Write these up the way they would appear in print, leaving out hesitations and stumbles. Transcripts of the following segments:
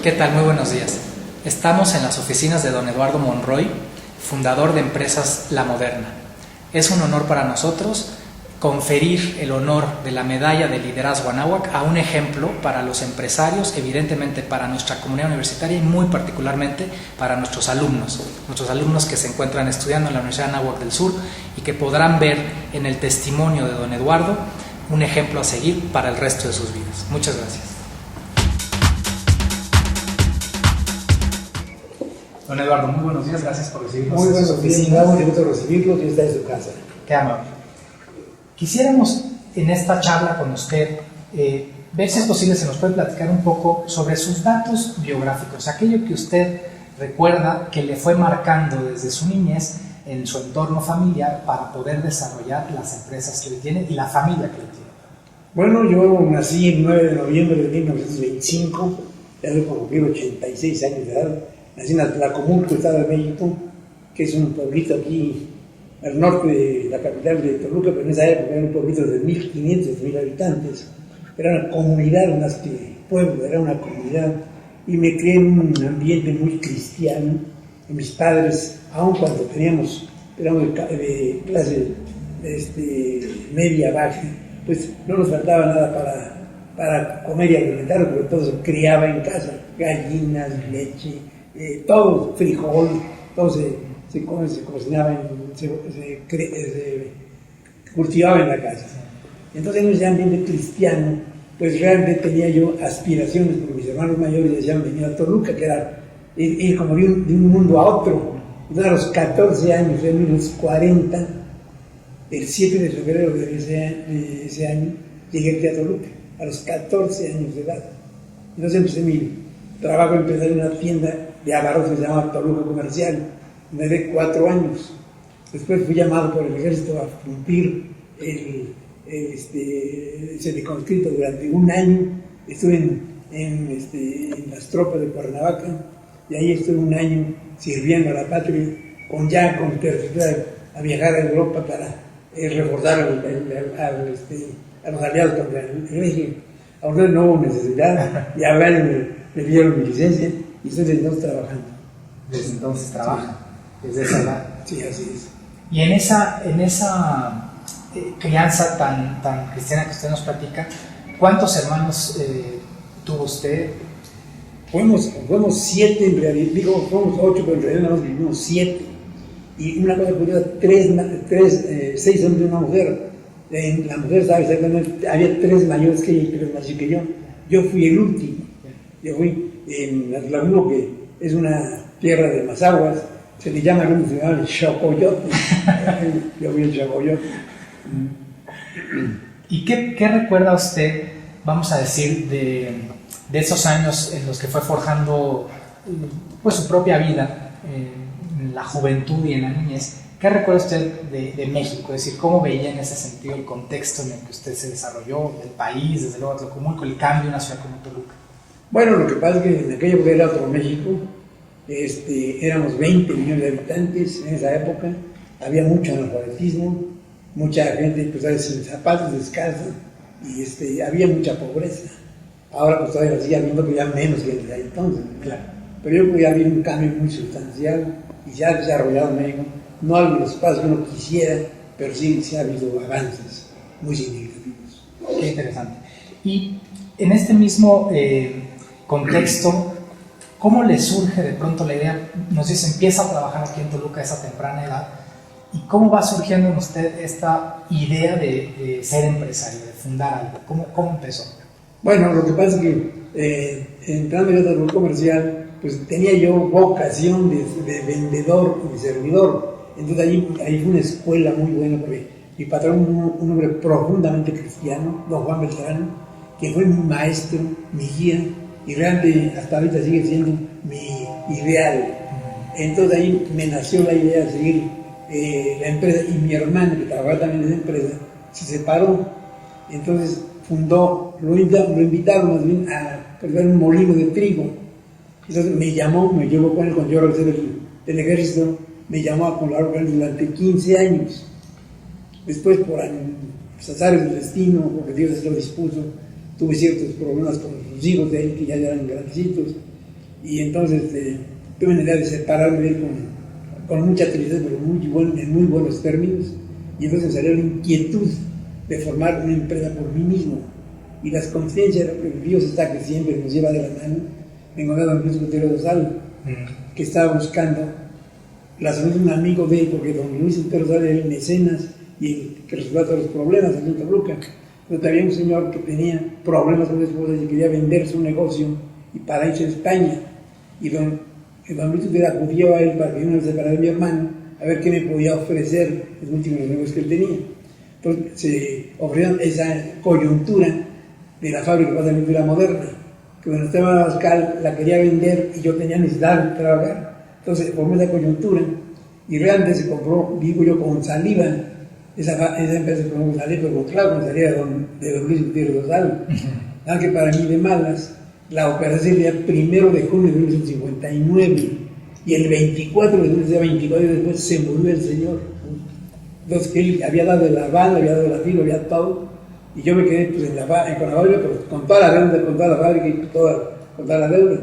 ¿Qué tal? Muy buenos días. Estamos en las oficinas de don Eduardo Monroy, fundador de Empresas La Moderna. Es un honor para nosotros conferir el honor de la medalla de liderazgo Anáhuac a un ejemplo para los empresarios, evidentemente para nuestra comunidad universitaria y muy particularmente para nuestros alumnos que se encuentran estudiando en la Universidad Anáhuac del Sur y que podrán ver en el testimonio de don Eduardo un ejemplo a seguir para el resto de sus vidas. Muchas gracias. Don Eduardo, muy buenos días, gracias por recibirnos. Muy buenos días, un gusto recibirlos y está en su casa. Qué amable. Quisiéramos en esta charla con usted ver si es posible, se nos puede platicar un poco sobre sus datos biográficos, aquello que usted recuerda que le fue marcando desde su niñez en su entorno familiar para poder desarrollar las empresas que le tiene y la familia que le tiene. Bueno, yo nací el 9 de noviembre de 1925, ya voy a cumplir 86 años de edad. Nací en Atlacomulco, Estado de México, que es un pueblito aquí al norte de la capital de Toluca, pero en esa época era un pueblito de 1.500, 1.000 habitantes. Era una comunidad más que pueblo, era una comunidad. Y me crié en un ambiente muy cristiano. Y mis padres, aun cuando éramos de clase media baja, pues no nos faltaba nada para comer y alimentar, porque todo se criaba en casa, gallinas, leche, todo, frijol, todo se cocinaba, se cultivaba en la casa. Entonces en ese ambiente cristiano, pues realmente tenía yo aspiraciones, porque mis hermanos mayores decían venir a Toluca, que era ir como de un mundo a otro. Entonces a los 14 años, en 1940, el 7 de febrero de ese año, llegué aquí a Toluca, a los 14 años de edad. Entonces empecé mi trabajo, empecé en una tienda de abarrotes que se llamaba Toluca Comercial. Me duré 4 años. Después fui llamado por el ejército a cumplir el conscripto durante 1 año. Estuve en las tropas de Cuernavaca y ahí estuve 1 año sirviendo a la patria con tercera a viajar a Europa para reforzar a los aliados contra el régimen. Ahora no hubo necesidad y ahora me dieron mi licencia y estoy desde entonces trabajando. Desde entonces trabaja, desde esa edad. Sí, así es. Y en esa crianza tan cristiana que usted nos platica, ¿cuántos hermanos tuvo usted? Fuimos 7 en realidad, digo, fuimos 8, pero en realidad nada más vivimos 7. Y una cosa curiosa, 6 hombres y una mujer. La mujer sabe exactamente, había 3 mayores que ella y 3 más que yo. Yo fui el último. Yo fui en Atlacomulco, que es una tierra de Mazaguas, se le llama el Xocoyote. Yo fui el Xocoyote. ¿Y qué recuerda usted, vamos a decir, de esos años en los que fue forjando pues, su propia vida, en la juventud y en la niñez? ¿Qué recuerda usted de México? Es decir, ¿cómo veía en ese sentido el contexto en el que usted se desarrolló, el país, desde luego Atlacomulco, el cambio de una ciudad como Toluca? Bueno, lo que pasa es que en aquella época era otro México. Éramos 20 millones de habitantes en esa época. Había mucho analfabetismo, mucha gente pues, sin zapatos, descalza, y había mucha pobreza. Ahora pues todavía sigue habiendo ya menos que desde entonces. Claro. Pero yo creo que ya había un cambio muy sustancial y se ha desarrollado en México. No hay los pasos que uno quisiera, pero sí ha habido avances muy significativos. Qué interesante. Y en este mismo contexto, ¿cómo le surge de pronto la idea? Nos dice, empieza a trabajar aquí en Toluca a esa temprana edad. ¿Y cómo va surgiendo en usted esta idea de ser empresario, de fundar algo? ¿Cómo empezó? Bueno, lo que pasa es que entrando en el Toluca Comercial, pues tenía yo vocación de vendedor y de servidor. Entonces ahí fue una escuela muy buena, porque mi patrón, un hombre profundamente cristiano, don Juan Beltrán, que fue mi maestro, mi guía, y realmente hasta ahorita sigue siendo mi ideal. Entonces ahí me nació la idea de seguir la empresa, y mi hermano, que trabajaba también en la empresa, se separó. Entonces lo invitaron más bien a crear un molino de trigo. Entonces me llevó con él cuando yo regresé del ejército, me llamó a colaborar con él durante 15 años. Después, por azares del destino, porque Dios lo dispuso, tuve ciertos problemas con los hijos de él, que ya eran grandecitos, y entonces tuve la idea de separarme de él con mucha tristeza, pero en muy buenos términos, y entonces salió la inquietud de formar una empresa por mí mismo, y las coincidencias, Dios está que siempre nos lleva de la mano. Me encontré a don Luis Gutiérrez Dosal, que estaba buscando la solución de un amigo de él, porque don Luis Gutiérrez Dosal era el mecenas y el que resolvía todos los problemas en Santa Luca. Pero había un señor que tenía problemas con su esposa y quería vender su negocio y para irse a España. Y don Luis Gutiérrez acudió a él para que yo me separara de mi hermano a ver qué me podía ofrecer los últimos negocios que él tenía. Entonces se ofreció esa coyuntura de la fábrica de la Moderna, que cuando estaba en Abascal la quería vender y yo tenía necesidad de trabajar. Entonces formó esa coyuntura y realmente se compró, digo yo, con saliva. Esa empresa se compró con saliva, pero claro, con saliva de don Luis Gutiérrez Dosal. Nada que para mí de malas, la operación sería el 1 de junio de 1959 y el 24 de junio, 24 años después, se murió el señor. Entonces, que él había dado el aval, había dado la firma, había todo, y yo me quedé pues, con la fábrica, pero con toda la deuda, con toda la fábrica y con toda la deuda.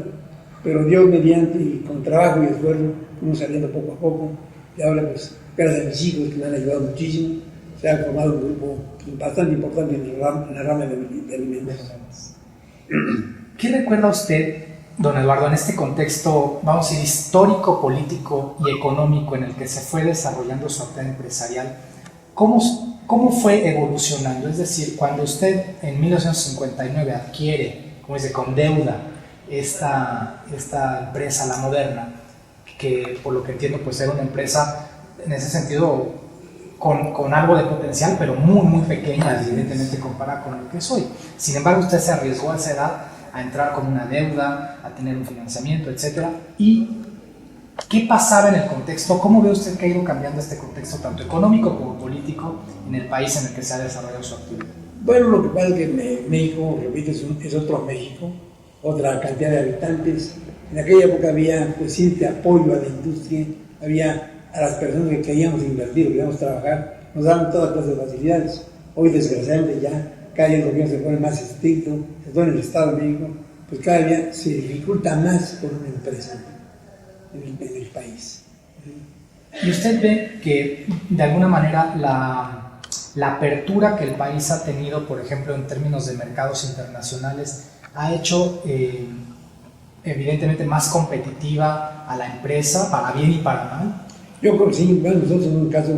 Pero Dios mediante, y con trabajo y esfuerzo, fuimos saliendo poco a poco, y ahora, pues, gracias a mis hijos que me han ayudado muchísimo, se ha formado un grupo bastante importante en la rama de alimentos. ¿Qué recuerda usted, don Eduardo, en este contexto, vamos a decir, histórico, político y económico en el que se fue desarrollando su actividad empresarial? ¿Cómo fue evolucionando? Es decir, cuando usted en 1959 adquiere, como dice, con deuda, esta empresa, La Moderna, que por lo que entiendo pues era una empresa en ese sentido con algo de potencial, pero muy, muy pequeña, evidentemente comparada con lo que es hoy. Sin embargo, usted se arriesgó a esa edad a entrar con una deuda, a tener un financiamiento, etc. ¿Y qué pasaba en el contexto? ¿Cómo ve usted que ha ido cambiando este contexto, tanto económico como político, en el país en el que se ha desarrollado su actividad? Bueno, lo que pasa es que México, repito, es otro México, otra cantidad de habitantes. En aquella época había pues cierto apoyo a la industria, había a las personas que queríamos invertir, que queríamos trabajar, nos daban todas clases de facilidades. Hoy, desgraciadamente, ya cada día el gobierno se pone más estricto, sobre todo en el Estado de México, pues cada día se dificulta más con una empresa en el país. ¿Y usted ve que, de alguna manera, la apertura que el país ha tenido, por ejemplo, en términos de mercados internacionales, ha hecho evidentemente más competitiva a la empresa, para bien y para mal? Yo creo que sí. Bueno, nosotros en un caso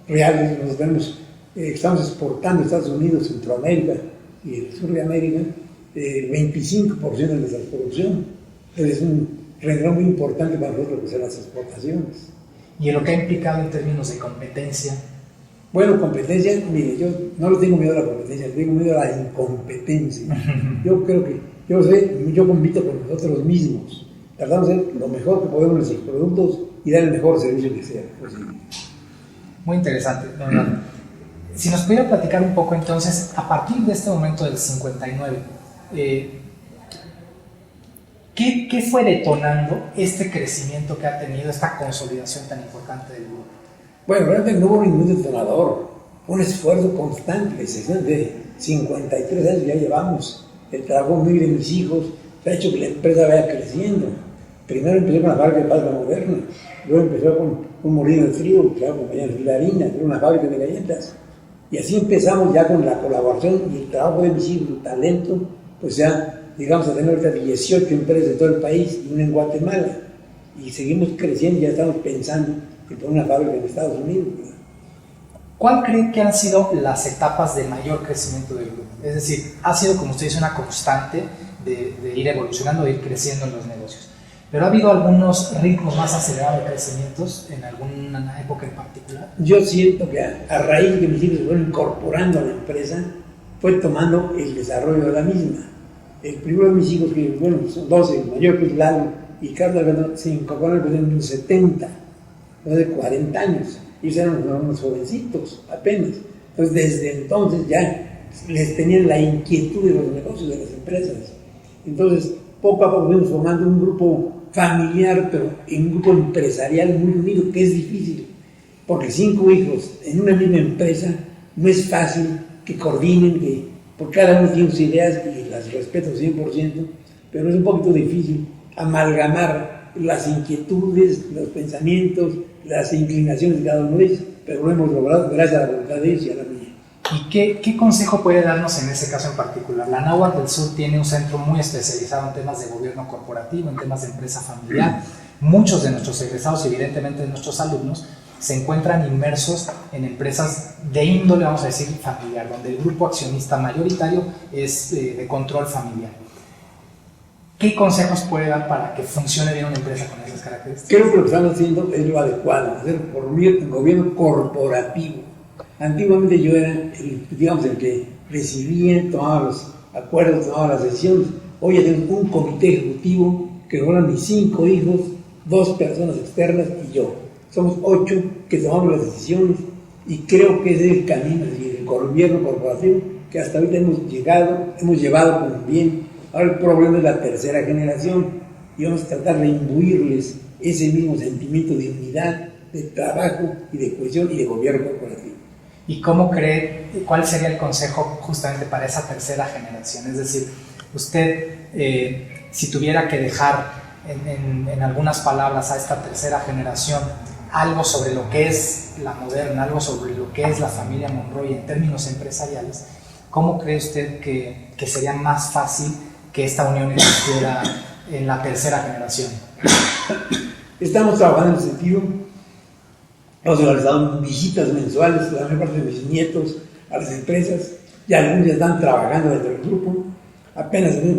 real estamos exportando a Estados Unidos, Centroamérica y el sur de América el 25% de nuestra producción. Es un renglón muy importante para nosotros que son las exportaciones. ¿Y en lo que ha implicado en términos de competencia? Bueno, competencia, mire, yo no le tengo miedo a la competencia, le tengo miedo a la incompetencia. Yo creo que, yo compito con nosotros mismos. Tratamos de hacer lo mejor que podemos en nuestros productos y dar el mejor servicio que sea posible. Muy interesante, don Eduardo. Si nos pudiera platicar un poco entonces, a partir de este momento del 59, ¿qué fue detonando este crecimiento que ha tenido, esta consolidación tan importante del grupo? Bueno, realmente no hubo ningún detonador, un esfuerzo constante, de 53 años ya llevamos, el trabajo muy de mis hijos, ha hecho que la empresa vaya creciendo. Primero empezó con la fábrica de pasta moderna, luego empezó con un molino de trigo, que era una compañía de harina, que era una fábrica de galletas. Y así empezamos ya con la colaboración y el trabajo de mis hijos, el talento, pues ya llegamos a tener ahorita 18 empresas de todo el país y una en Guatemala. Y seguimos creciendo, ya estamos pensando en poner una fábrica en Estados Unidos. ¿Cuál creen que han sido las etapas de mayor crecimiento del grupo? Es decir, ha sido, como usted dice, una constante de ir evolucionando, de ir creciendo en los negocios. ¿Pero ha habido algunos ritmos más acelerados de crecimientos en alguna época en particular? Yo siento que a raíz de que mis hijos se fueron incorporando a la empresa, fue tomando el desarrollo de la misma. El primero de mis hijos, que bueno, son 12, el mayor que es Lalo y Carlos, se incorporaron en los 70, de 40 años. Ellos eran unos jovencitos, apenas. Entonces, desde entonces ya les tenían la inquietud de los negocios, de las empresas. Entonces, poco a poco fuimos formando un grupo familiar, pero en un grupo empresarial muy unido, que es difícil, porque 5 hijos en una misma empresa no es fácil que coordinen, porque cada uno tiene sus ideas y las respeto 100%, pero es un poquito difícil amalgamar las inquietudes, los pensamientos, las inclinaciones de cada uno de ellos, pero lo hemos logrado gracias a la voluntad de ellos y a la mía. ¿Y qué consejo puede darnos en ese caso en particular? La Náhuatl del Sur tiene un centro muy especializado en temas de gobierno corporativo, en temas de empresa familiar. Muchos de nuestros egresados y evidentemente de nuestros alumnos se encuentran inmersos en empresas de índole, vamos a decir, familiar, donde el grupo accionista mayoritario es de control familiar. ¿Qué consejos puede dar para que funcione bien una empresa con esas características? Creo que lo que estamos haciendo es lo adecuado, hacer por gobierno corporativo. Antiguamente yo era el que recibía, tomaba los acuerdos, tomaba las decisiones. Hoy ya tengo un comité ejecutivo que forman mis 5 hijos, 2 personas externas y yo. Somos 8 que tomamos las decisiones y creo que ese es el camino del gobierno corporativo que hasta ahorita hemos llevado con bien. Ahora el problema es la tercera generación y vamos a tratar de imbuirles ese mismo sentimiento de unidad, de trabajo y de cohesión y de gobierno corporativo. ¿Y cómo cree, cuál sería el consejo justamente para esa tercera generación? Es decir, usted, si tuviera que dejar en algunas palabras a esta tercera generación algo sobre lo que es la moderna, algo sobre lo que es la familia Monroy en términos empresariales, ¿cómo cree usted que sería más fácil que esta unión existiera en la tercera generación? Estamos trabajando en ese sentido. Hemos realizado visitas mensuales, la mayor parte de mis nietos a las empresas, y algunos ya están trabajando dentro del grupo. Apenas el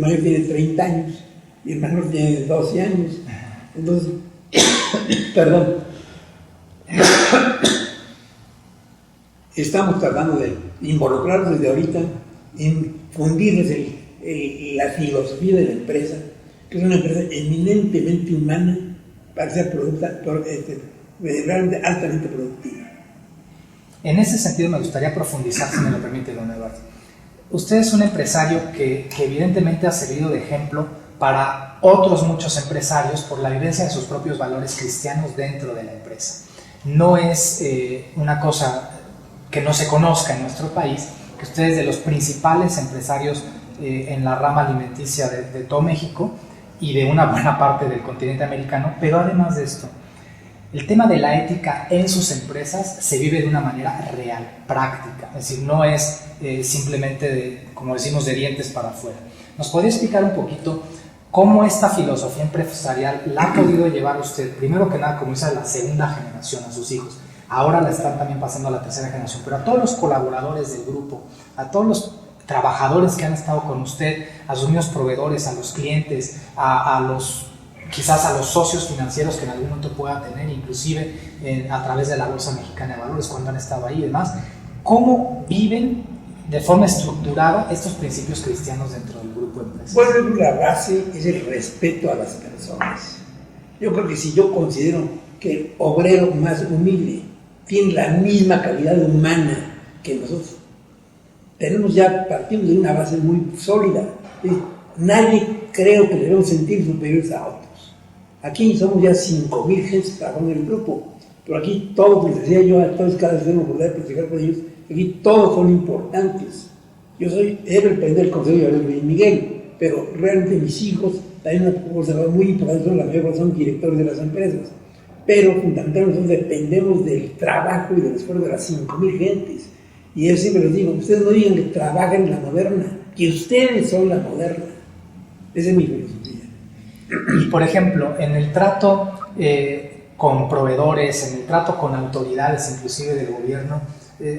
mayor tiene 30 años y el menor tiene 12 años. Entonces, perdón. Estamos tratando de involucrarnos desde ahorita, infundirles la filosofía de la empresa, que es una empresa eminentemente humana para que sea realmente altamente productiva. En ese sentido me gustaría profundizar, si me lo permite, don Eduardo. Usted es un empresario que evidentemente ha servido de ejemplo para otros muchos empresarios por la vivencia de sus propios valores cristianos dentro de la empresa. No es una cosa que no se conozca en nuestro país, que usted es de los principales empresarios en la rama alimenticia de todo México y de una buena parte del continente americano, pero además de esto, el tema de la ética en sus empresas se vive de una manera real, práctica, es decir, no es simplemente, como decimos, de dientes para afuera. ¿Nos podría explicar un poquito cómo esta filosofía empresarial la ha podido llevar usted, primero que nada, como dice, a la segunda generación, a sus hijos? Ahora la están también pasando a la tercera generación, pero a todos los colaboradores del grupo, a todos los trabajadores que han estado con usted, a sus mismos proveedores, a los clientes, quizás a los socios financieros que en algún momento pueda tener, inclusive a través de la Bolsa Mexicana de Valores cuando han estado ahí y demás. ¿Cómo viven de forma estructurada estos principios cristianos dentro del grupo de empresas? Bueno, yo creo que la base es el respeto a las personas. Yo creo que si yo considero que el obrero más humilde tiene la misma calidad humana que nosotros, partimos de una base muy sólida. Nadie creo que debemos sentir superiores a otros. Aquí somos ya 5,000 gentes trabajando en el grupo, pero aquí todos, les decía yo, a todos cada vez tengo oportunidad de platicar con ellos, aquí todos son importantes. Yo soy el presidente del Consejo de Luis Miguel, pero realmente mis hijos, también una cosa muy importante, la mayor parte son directores de las empresas, pero fundamentalmente nosotros dependemos del trabajo y del esfuerzo de las 5,000 gentes. Y yo siempre les digo, ustedes no digan que trabajan en la moderna, que ustedes son la moderna. Esa es mi filosofía. Y por ejemplo, en el trato con proveedores, en el trato con autoridades, inclusive del gobierno,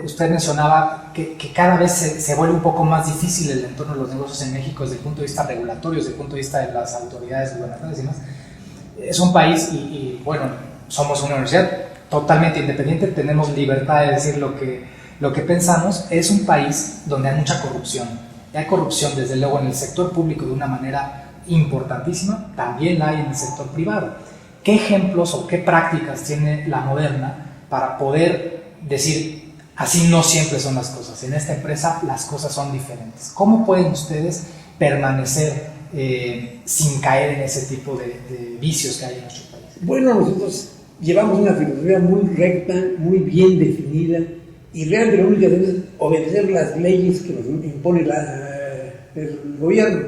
usted mencionaba que cada vez se vuelve un poco más difícil el entorno de los negocios en México desde el punto de vista regulatorio, desde el punto de vista de las autoridades gubernamentales y demás. Es un país y bueno, somos una universidad totalmente independiente, tenemos libertad de decir lo que pensamos. Es un país donde hay mucha corrupción. Y hay corrupción desde luego en el sector público de una manera importantísima, también la hay en el sector privado. ¿Qué ejemplos o qué prácticas tiene la moderna para poder decir, así no siempre son las cosas, en esta empresa las cosas son diferentes? ¿Cómo pueden ustedes permanecer sin caer en ese tipo de vicios que hay en nuestro país? Bueno, nosotros llevamos una filosofía muy recta, muy bien definida, y realmente lo único que debemos es obedecer las leyes que nos impone el gobierno.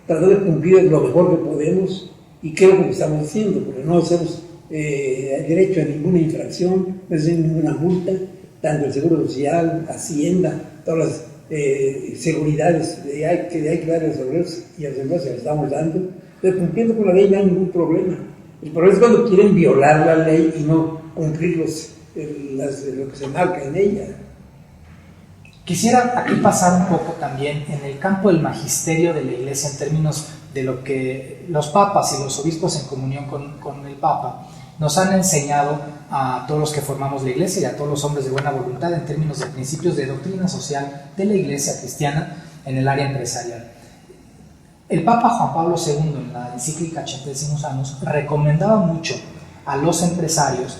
Tratar de cumplir lo mejor que podemos y creo que lo estamos haciendo, porque no hacemos derecho a ninguna infracción, no hacemos ninguna multa, tanto el Seguro Social, Hacienda, todas las seguridades que hay que dar a los obreros y a los empleados se las estamos dando. Pero cumpliendo con la ley no hay ningún problema. El problema es cuando quieren violar la ley y no cumplir lo que se marca en ella. Quisiera aquí pasar un poco también en el campo del magisterio de la Iglesia en términos de lo que los papas y los obispos en comunión con el Papa nos han enseñado a todos los que formamos la Iglesia y a todos los hombres de buena voluntad en términos de principios de doctrina social de la Iglesia cristiana en el área empresarial. El Papa Juan Pablo II, en la encíclica Centesimus Annus, recomendaba mucho a los empresarios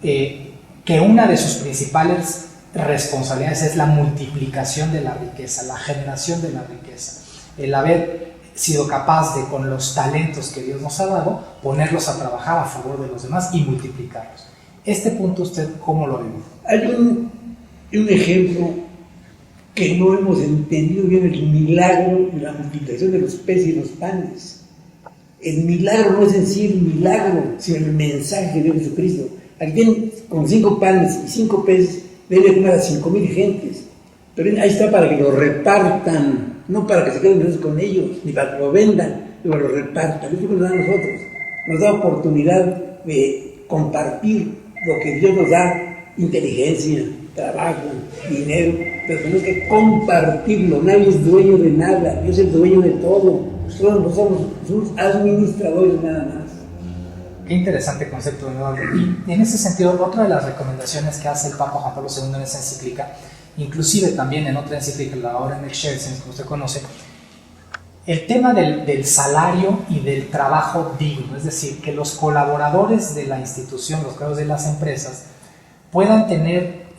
que una de sus principales responsabilidades es la multiplicación de la riqueza, la generación de la riqueza, el haber sido capaz de, con los talentos que Dios nos ha dado, ponerlos a trabajar a favor de los demás y multiplicarlos. Este punto, ¿usted cómo lo ve? Hay un ejemplo que no hemos entendido bien, el milagro de la multiplicación de los peces y los panes. El milagro no es en sí el milagro, sino el mensaje de Jesucristo. Aquí tienen con 5 panes y 5 peces, debe comer a 5,000 gentes. Pero ahí está para que lo repartan, no para que se queden con ellos, ni para que lo vendan, pero lo repartan. Eso es lo que nos da a nosotros. Nos da oportunidad de compartir lo que Dios nos da, inteligencia, trabajo, dinero, pero tenemos que compartirlo. Nadie es dueño de nada, Dios es el dueño de todo. Nosotros somos administradores nada más. Qué interesante concepto, Eduardo. Y en ese sentido, otra de las recomendaciones que hace el Papa Juan Pablo II en esa encíclica, inclusive también en otra encíclica, la Orem Excelsis, que usted conoce, el tema del salario y del trabajo digno, es decir, que los colaboradores de la institución, los colaboradores de las empresas, puedan tener,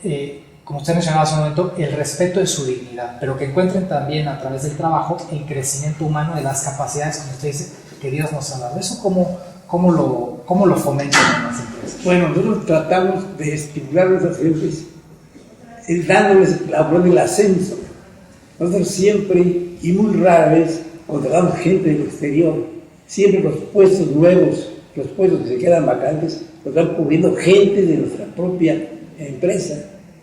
como usted mencionaba hace un momento, el respeto de su dignidad, pero que encuentren también a través del trabajo el crecimiento humano de las capacidades, como usted dice, que Dios nos ha dado. ¿Eso cómo lo fomentan en las empresas? Bueno, nosotros tratamos de estimular a nuestras gentes dándoles la opción del ascenso. Nosotros siempre y muy rara vez contratamos gente del exterior. Siempre los puestos nuevos, los puestos que se quedan vacantes, los están cubriendo gente de nuestra propia empresa.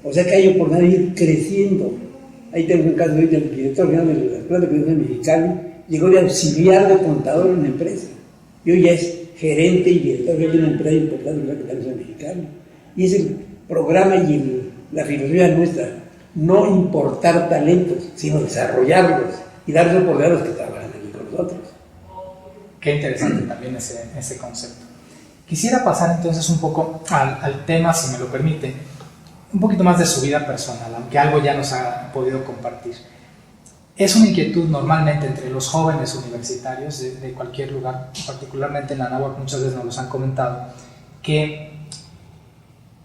O sea que hay oportunidad de ir creciendo. Ahí tenemos un caso ahorita, el director general de la planta de Mexicali llegó de auxiliar de contador en una empresa. Y hoy ya es gerente y director de una empresa importante que tenemos en Mexicali. Y es el programa y la filosofía nuestra, no importar talentos, sino desarrollarlos y darles oportunidad a los que trabajan aquí con nosotros. Qué interesante también ese concepto. Quisiera pasar entonces un poco al tema, si me lo permite, un poquito más de su vida personal, aunque algo ya nos ha podido compartir. Es una inquietud normalmente entre los jóvenes universitarios de cualquier lugar, particularmente en la Anáhuac, muchas veces nos los han comentado, que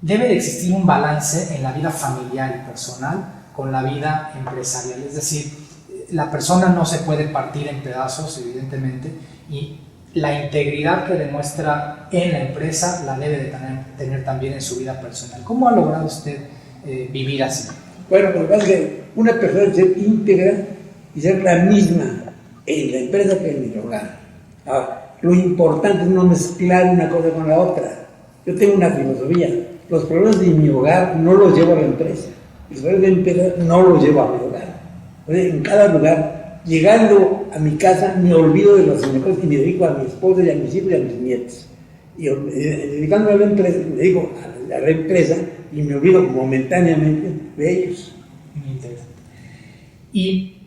debe de existir un balance en la vida familiar y personal con la vida empresarial. Es decir, la persona no se puede partir en pedazos, evidentemente, y la integridad que demuestra en la empresa la debe de tener también en su vida personal. ¿Cómo ha logrado usted vivir así? Bueno, lo que pasa es que una persona debe ser íntegra y ser la misma en la empresa que en el hogar. Ahora, lo importante es no mezclar una cosa con la otra. Yo tengo una filosofía: los problemas de mi hogar no los llevo a la empresa, los problemas de mi empresa no los llevo a mi hogar. Entonces, en cada lugar, llegando a mi casa, me olvido de las cosas y me dedico a mi esposa y a mis hijos y a mis nietos. Y dedicándome a la empresa, me dedico a la empresa y me olvido momentáneamente de ellos. Muy interesante. Y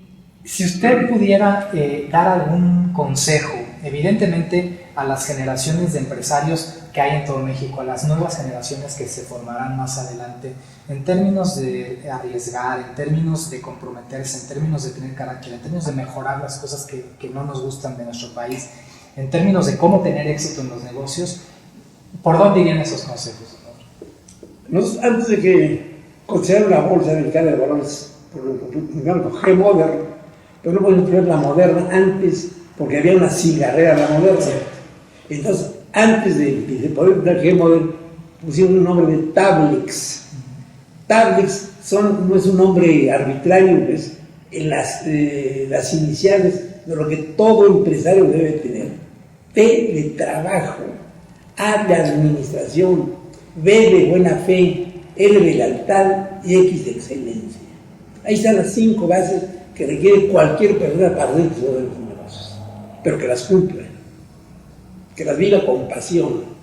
si usted pudiera dar algún consejo, evidentemente a las generaciones de empresarios que hay en todo México, a las nuevas generaciones que se formarán más adelante, en términos de arriesgar, en términos de comprometerse, en términos de tener carácter, en términos de mejorar las cosas que no nos gustan de nuestro país, en términos de cómo tener éxito en los negocios, ¿por dónde irían esos consejos? Nosotros, antes de que considerar la bolsa mexicana de valores por G-Modern, pero no podemos poner la Moderna antes, porque había una cigarrera, la Moderna. Entonces, antes de poder poner G-Modern, pusieron un nombre de Tablex. Tablex no es un nombre arbitrario, es las iniciales de lo que todo empresario debe tener: T de trabajo, A de administración, B de buena fe, L de lealtad y X de excelencia. Ahí están las 5 bases que requiere cualquier persona para hacer de los negocios, pero que las cumpla, que las viva con pasión.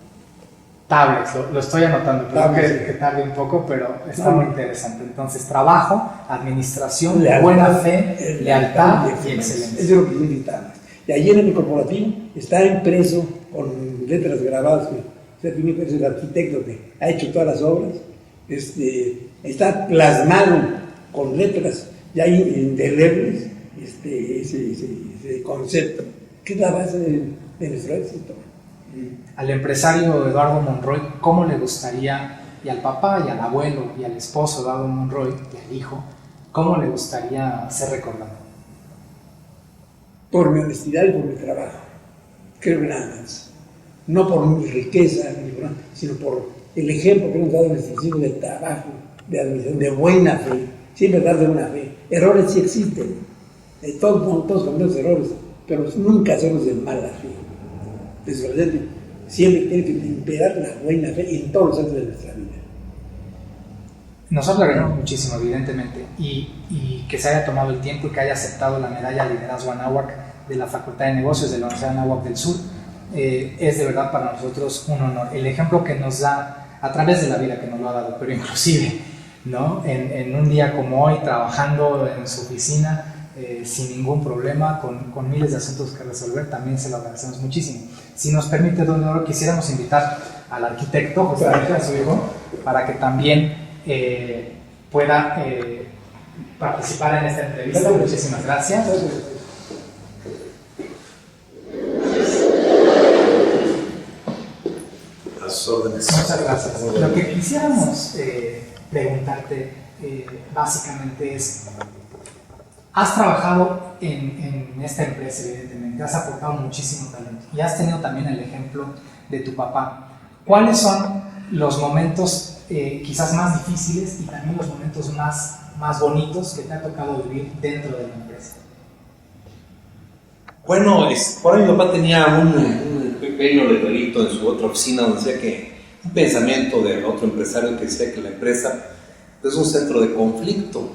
Tablets, lo estoy anotando, creo que tarde un poco, pero está muy interesante. Entonces, trabajo, administración, lealtad, buena fe, lealtad y excelencia. Eso es lo que necesitamos. Y allí en el corporativo está impreso con letras grabadas. O sea, es el arquitecto que ha hecho todas las obras. Está plasmado con letras ya indelebles ese concepto, que es la base de nuestro éxito. Al empresario Eduardo Monroy, ¿cómo le gustaría, y al papá y al abuelo y al esposo Eduardo Monroy y al hijo, cómo le gustaría ser recordado? Por mi honestidad y por mi trabajo, creo que nada más. No por mi riqueza, sino por el ejemplo que hemos dado a nuestros hijos de trabajo, de administración, de buena fe, siempre dar de buena fe. Errores sí existen, todos cometemos errores, pero nunca hacerlos de mala fe. Desgraciadamente, siempre tiene que imperar la buena fe en todos los actos de nuestra vida. Nosotros le agradecemos muchísimo, evidentemente, y que se haya tomado el tiempo y que haya aceptado la medalla de liderazgo Anáhuac de la Facultad de Negocios de la Universidad de Anáhuac del Sur. Es de verdad para nosotros un honor. El ejemplo que nos da a través de la vida, que nos lo ha dado, pero inclusive, ¿no? en un día como hoy, trabajando en su oficina, sin ningún problema, con miles de asuntos que resolver, también se lo agradecemos muchísimo. Si nos permite, don Eduardo, quisiéramos invitar al arquitecto, justamente a su hijo, para que también pueda participar en esta entrevista. Muchísimas gracias. Muchas gracias. Lo que quisiéramos preguntarte básicamente es: has trabajado en esta empresa, evidentemente, has aportado muchísimo talento y has tenido también el ejemplo de tu papá. ¿Cuáles son los momentos quizás más difíciles y también los momentos más bonitos que te ha tocado vivir dentro de la empresa? Bueno, por ahí mi papá tenía un pequeño letrerito en su otra oficina donde decía que un pensamiento de otro empresario que decía que la empresa es un centro de conflicto.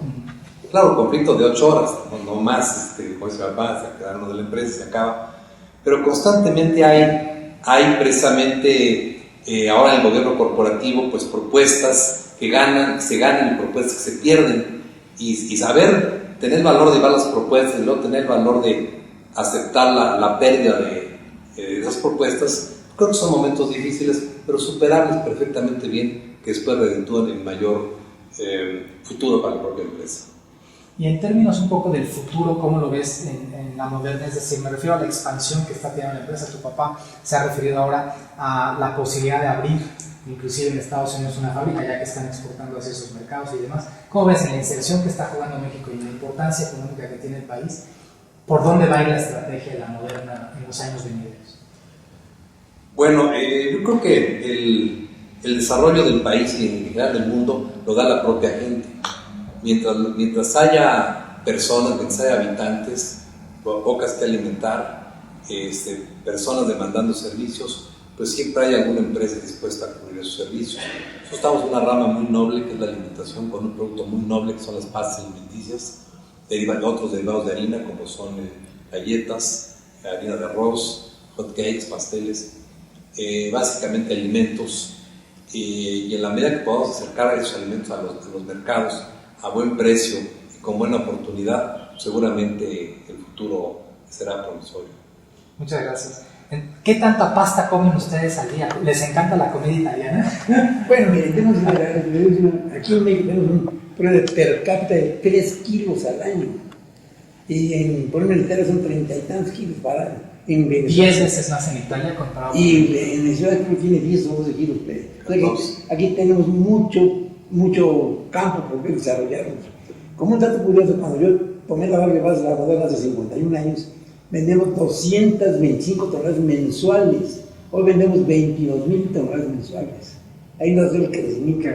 Claro, conflicto de 8 horas, no más, como dice mi papá, se quedaron de la empresa y se acaba. Pero constantemente hay precisamente ahora en el gobierno corporativo pues propuestas que se ganan y propuestas que se pierden. Y saber tener el valor de llevar las propuestas y luego tener el valor de aceptar la pérdida de esas propuestas, creo que son momentos difíciles, pero superables perfectamente bien, que después reditúan en mayor futuro para la propia empresa. Y en términos un poco del futuro, ¿cómo lo ves en la Moderna? Es decir, me refiero a la expansión que está teniendo la empresa. Tu papá se ha referido ahora a la posibilidad de abrir, inclusive en Estados Unidos, una fábrica, ya que están exportando hacia esos mercados y demás. ¿Cómo ves en la inserción que está jugando México y la importancia económica que tiene el país? ¿Por dónde va a ir la estrategia de la Moderna en los años venideros? Bueno, yo creo que el desarrollo del país y en general del mundo lo da la propia gente. Mientras haya personas, mientras haya habitantes, pocas que alimentar, personas demandando servicios, pues siempre hay alguna empresa dispuesta a cubrir esos servicios. Nosotros estamos en una rama muy noble que es la alimentación, con un producto muy noble que son las pastas alimenticias, otros derivados de harina como son galletas, harina de arroz, hot cakes, pasteles, básicamente alimentos, y en la medida que podamos acercar a esos alimentos a los mercados a buen precio y con buena oportunidad, seguramente el futuro será promisorio. Muchas gracias. ¿Qué tanta pasta comen ustedes al día? ¿Les encanta la comida italiana? Bueno, mire, aquí en México tenemos un promedio per cápita de 3 kilos al año. Y por ejemplo en Italia son 30 y tantos kilos para año. En Venezuela, 10 veces más en Italia comparado con... Y en Venezuela creo que tiene 10 o 12 kilos. Aquí tenemos mucho campo por que desarrollarnos. Como un dato curioso, cuando yo tomé la barca de la Moderna hace 51 años, vendemos 225 toneladas mensuales. Hoy vendemos 22,000 toneladas mensuales. Ahí nos da el crecimiento.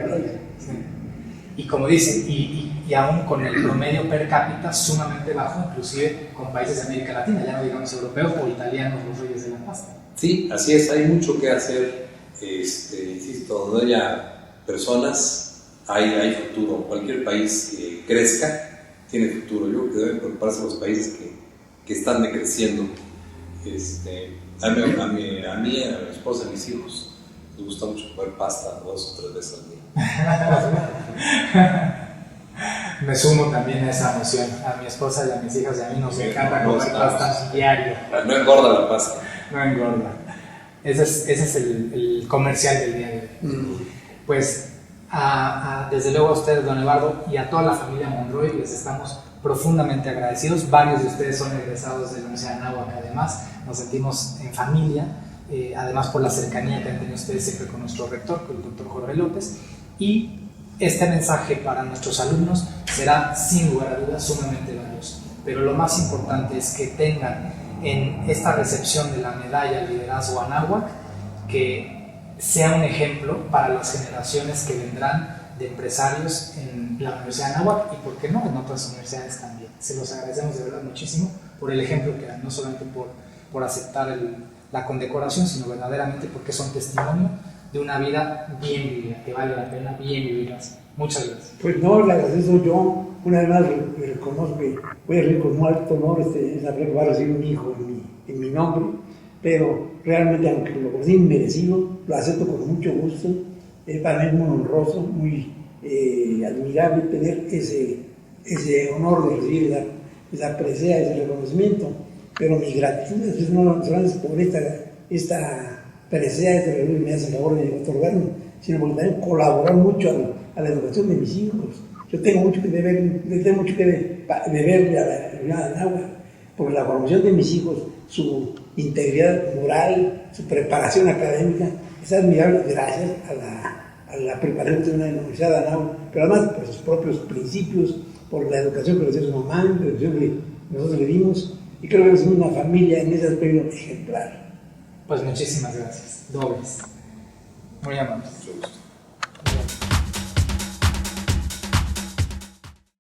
Y como dicen, y y aún con el promedio per cápita sumamente bajo, inclusive con países de América Latina, ya no digamos europeos o italianos, los reyes de la pasta. Sí, así es, hay mucho que hacer, insisto, donde haya personas, hay futuro. Cualquier país que crezca tiene futuro. Yo creo que deben preocuparse los países que están decreciendo. A mi esposa y a mis hijos les gusta mucho comer pasta 2 o 3 veces al día. Me sumo también a esa emoción. A mi esposa y a mis hijas y a mí nos encanta comer pasta diario. No engorda la pasta. No engorda. Ese es el comercial del día de hoy. Pues desde luego a ustedes, don Eduardo, y a toda la familia Monroy les estamos profundamente agradecidos. Varios de ustedes son egresados de la Universidad de Anáhuac, además nos sentimos en familia, además por la cercanía que han tenido ustedes siempre con nuestro rector, con el doctor Jorge López, y este mensaje para nuestros alumnos será sin lugar a dudas sumamente valioso, pero lo más importante es que tengan en esta recepción de la medalla al liderazgo Anáhuac que sea un ejemplo para las generaciones que vendrán de empresarios en la Universidad de Anáhuac y, por qué no, en otras universidades también. Se los agradecemos de verdad muchísimo por el ejemplo que dan, no solamente por aceptar la condecoración, sino verdaderamente porque son testimonio de una vida bien vivida, que vale la pena bien vivirla. Muchas gracias. Pues no, le agradezco yo. Una vez más le reconozco que voy a recibir con muy alto honor saber que va a recibir un hijo en mi nombre, pero realmente, aunque lo considero inmerecido, lo acepto con mucho gusto. Para mí es muy honroso, muy admirable tener ese honor de recibir esa presea, ese reconocimiento. Pero mi gratitud es no solamente por esta presea, este reconocimiento que me hace el favor de otorgarme, sino porque también colaborar mucho a la educación de mis hijos. Yo tengo mucho que deberle a la Universidad de Anáhuac, porque la formación de mis hijos, su integridad moral, su preparación académica, es admirable gracias a la preparación de una Universidad de Anáhuac, pero además por sus propios principios, por la educación que les dio su mamá, la educación que nosotros le dimos, y creo que es una familia en ese aspecto ejemplar. Pues muchísimas gracias, dobles. Muy amables. Mucho gusto.